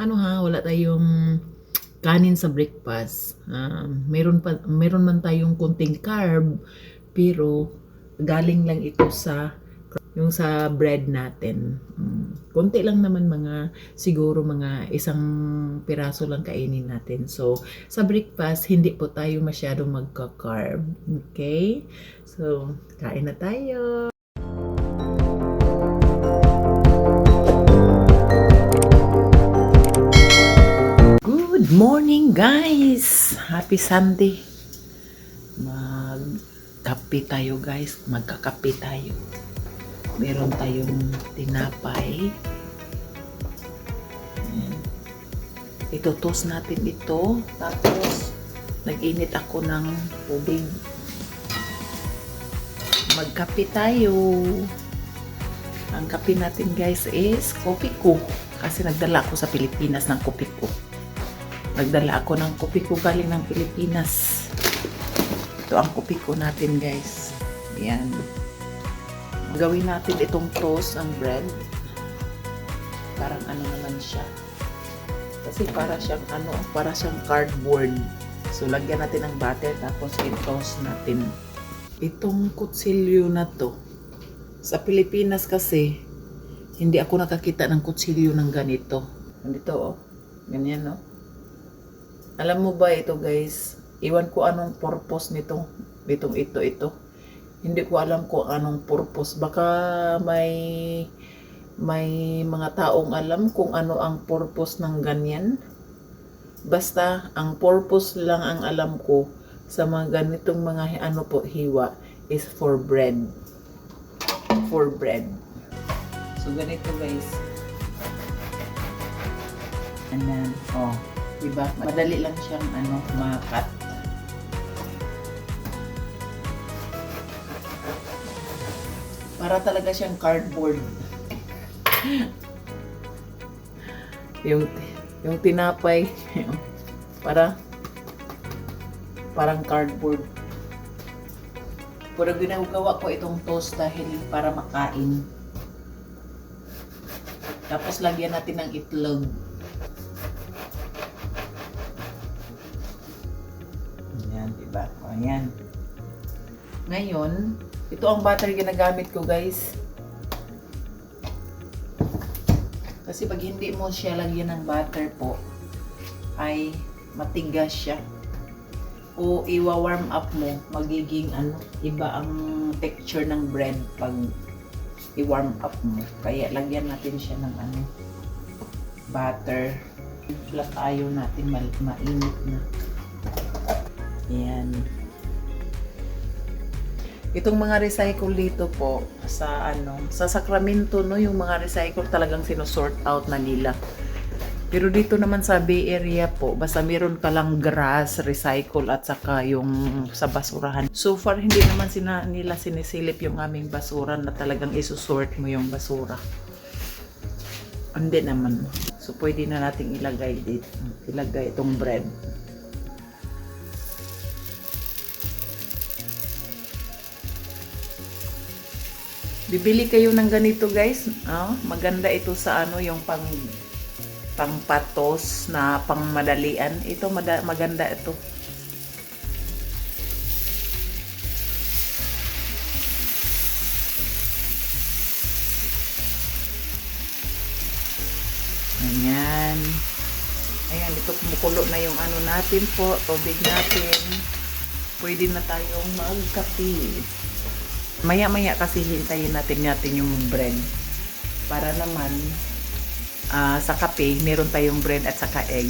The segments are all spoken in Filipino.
Ano ha, wala tayong kanin sa breakfast. Meron man tayong konting carb, pero galing lang ito sa yung sa bread natin. Konti lang naman, siguro mga isang piraso lang kainin natin. So, sa breakfast, hindi po tayo masyadong magka-carb. Okay? So, kain na tayo. Good morning, guys! Happy Sunday! Magkape tayo, guys. Magkakape tayo. Meron tayong tinapay. Ayan. Ito-toast natin ito. Tapos, nag-init ako ng tubig. Magkape tayo. Ang kape natin, guys, is kopi ko. Kasi nagdala ako sa Pilipinas ng kopi ko. Nagdala ako ng kopi ko galing ng Pilipinas. Ito ang kopi ko natin, guys. Ayan. Gawin natin itong toast ang bread. Parang ano naman siya. Kasi para siyang cardboard. So lagyan natin ng butter tapos i-toast natin. Itong kutsilyo na to. Sa Pilipinas kasi hindi ako nakakita ng kutsilyo ng ganito. Ganito oh. Ganyan no. Alam mo ba ito, guys? Iwan ko anong purpose nito. Ito. Hindi ko alam kung anong purpose. Baka may mga taong alam kung ano ang purpose ng ganyan. Basta, ang purpose lang ang alam ko sa mga ganitong mga hiwa is for bread. For bread. So, ganito, guys. And then, oh, diba? Madali lang siyang makat. Para talaga siyang cardboard. yung tinapay parang cardboard. Pero ginagawa ko itong toast dahil para makain. Tapos lagyan natin ng itlog. Ayan, diba? O, ayan. Ngayon, ito ang butter ginagamit ko, guys. Kasi pag hindi mo siya lagyan ng butter po, ay matigas siya. O iwa-warm up mo, magiging iba ang texture ng bread pag i-warm up mo. Kaya lagyan natin siya ng butter. Flat iron natin, mainit na. Ayan. Itong mga recycle dito po sa Sacramento, no, yung mga recycle talagang sinusort out na nila. Pero dito naman sa Bay Area po, basta meron ka lang grass, recycle at saka yung sa basurahan. So far hindi naman nila sinisilip yung aming basura na talagang isusort mo yung basura. Hindi naman. So pwede na nating ilagay dito. Ilagay itong bread. Bibili kayo ng ganito, guys. Maganda ito sa yung pangpatos na pangmadalian. Ito maganda ito. Ayan. Ayan, ito kumukulo na yung natin po, tubig natin. Pwede na tayong magkape. Maya-maya kasi hintayin natin yung bread. Para naman, sa kape, meron tayong bread at saka egg.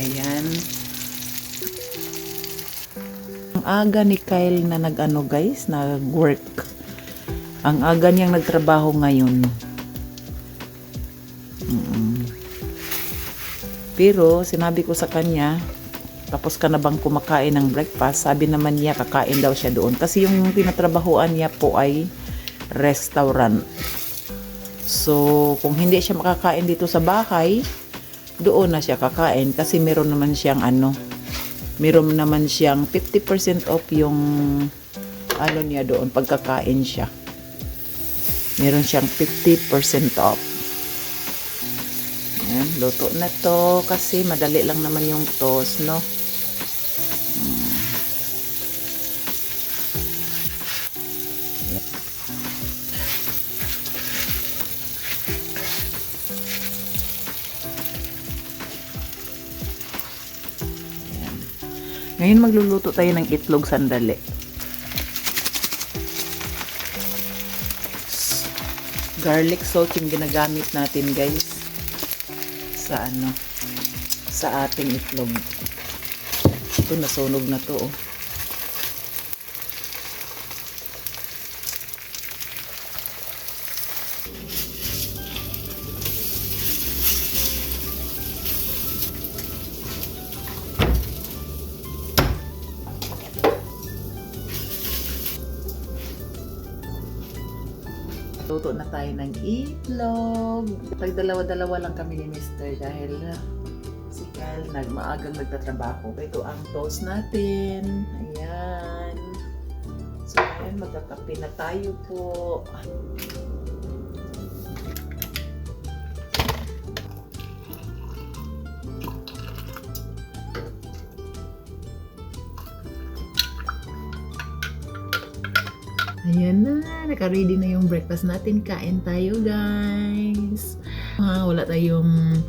Ayan. Ang aga ni Kyle na guys, nag-work. Ang aga niyang nagtrabaho ngayon. Pero sinabi ko sa kanya, tapos ka na bang kumakain ng breakfast? Sabi naman niya, kakain daw siya doon. Kasi yung tinatrabahuan niya po ay restaurant. So, kung hindi siya makakain dito sa bahay, doon na siya kakain. Kasi meron naman siyang meron naman siyang 50% off yung niya doon, pagkakain siya. Meron siyang 50% off. Ayan, luto na to kasi madali lang naman yung toast, no? Ayan. Ngayon magluluto tayo ng itlog sandali. Garlic salt yung ginagamit natin, guys, sa sa ating itlog. Ito nasunog na to, oh. Luto na tayo ng itlog. Tag-dalawa-dalawa lang kami ni Mr. dahil si Cal maagang nagtatrabaho. Ito ang toast natin. Ayan. So, ayan, magkakape na tayo po. Ayan na, naka-ready na yung breakfast natin. Kain tayo, guys. Wala tayong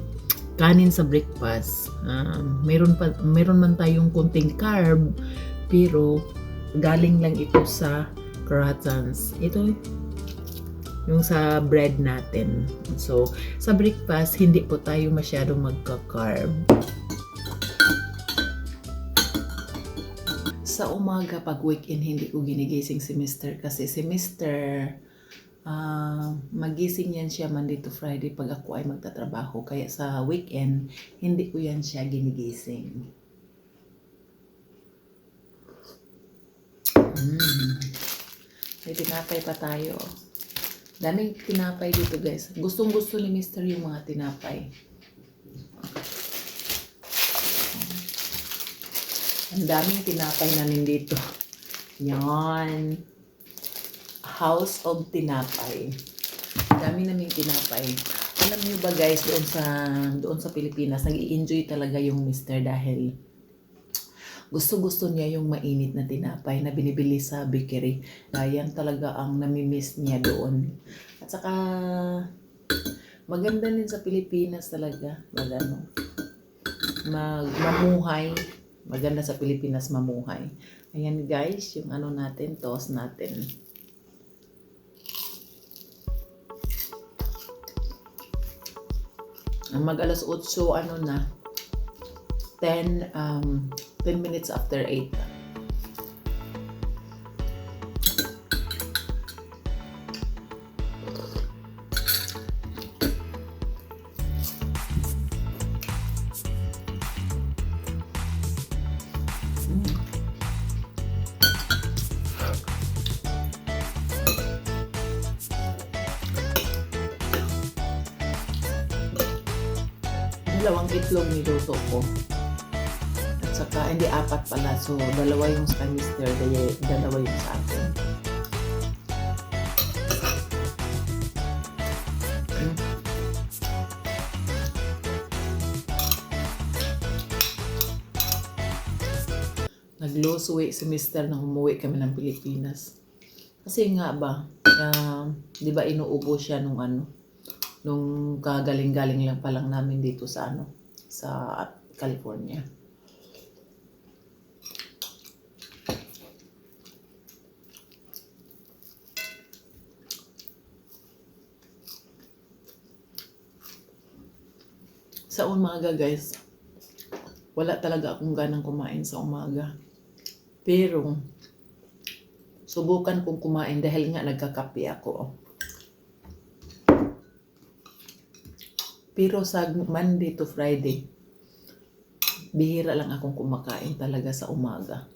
kanin sa breakfast. Meron man tayong konting carb, pero galing lang ito sa croissants. Ito yung sa bread natin. So, sa breakfast, hindi po tayo masyadong magka-carb. Sa umaga pag weekend hindi ko ginigising si Mr. kasi si Mr. Magising yan siya Monday to Friday pag ako ay magtatrabaho, kaya sa weekend hindi ko yan siya ginigising. May tinapay pa tayo. Daming tinapay dito, guys. Gustong gusto ni Mr. yung mga tinapay. Ang daming tinapay namin dito. Yan. House of Tinapay. Dami naming tinapay. Alam niyo ba, guys, doon sa Pilipinas, nag-i-enjoy talaga yung Mr. dahil gusto niya yung mainit na tinapay na binibili sa bakery. Yan talaga ang namimiss niya doon. At saka maganda din sa Pilipinas talaga. Mamuhay. Maganda sa Pilipinas mamuhay. Ayan, guys, yung natin, toast natin. Mag-alas 8, 10 minutes after 8. Dalawang itlog niluto ko. At saka, hindi, 4 pala. So, 2 yung sa Mr. 2 yung sa akin. Nag-lose weight si Mr. nang umuwi kami ng Pilipinas. Kasi nga ba, di ba inuubo siya nung kagaling-galing lang pa lang namin dito sa California. Sa umaga, guys, wala talaga akong ganang kumain sa umaga. Pero subukan kong kumain dahil nga nagkakape ako. Pero sa Monday to Friday, bihira lang akong kumakain talaga sa umaga.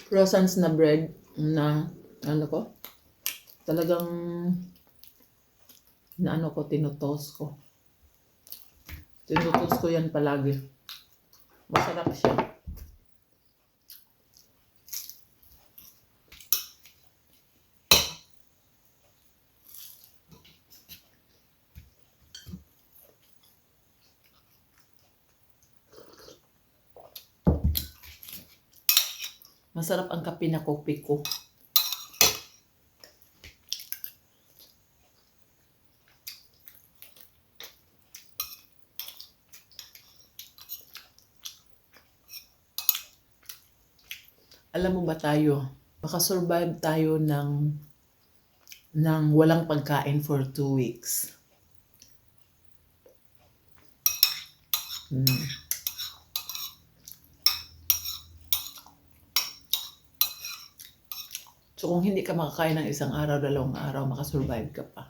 croissants na bread na ano ko, talagang na ano ko, tinutos ko. Tinutos ko yan palagi. Masarap siya. Masarap ang kape na kopi ko. Alam mo ba tayo, makasurvive tayo ng walang pagkain for 2 weeks. So kung hindi ka makakain ng isang araw, 2 araw, makasurvive ka pa.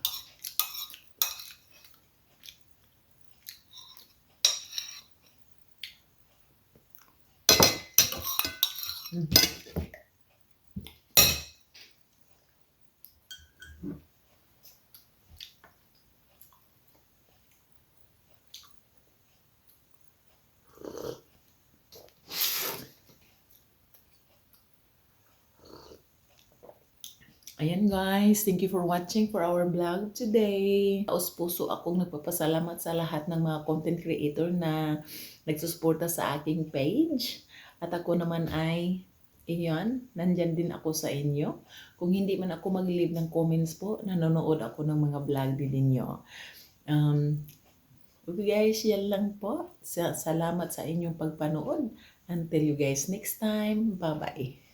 Ayan guys, thank you for watching for our vlog today. Taos puso akong nagpapasalamat sa lahat ng mga content creator na nagsusuporta sa aking page. At ako naman ay, iyon, nandyan din ako sa inyo. Kung hindi man ako mag-leave ng comments po, nanonood ako ng mga vlog din ninyo. Okay guys, yan lang po. Salamat sa inyong pagpanood. Until you guys next time, bye-bye.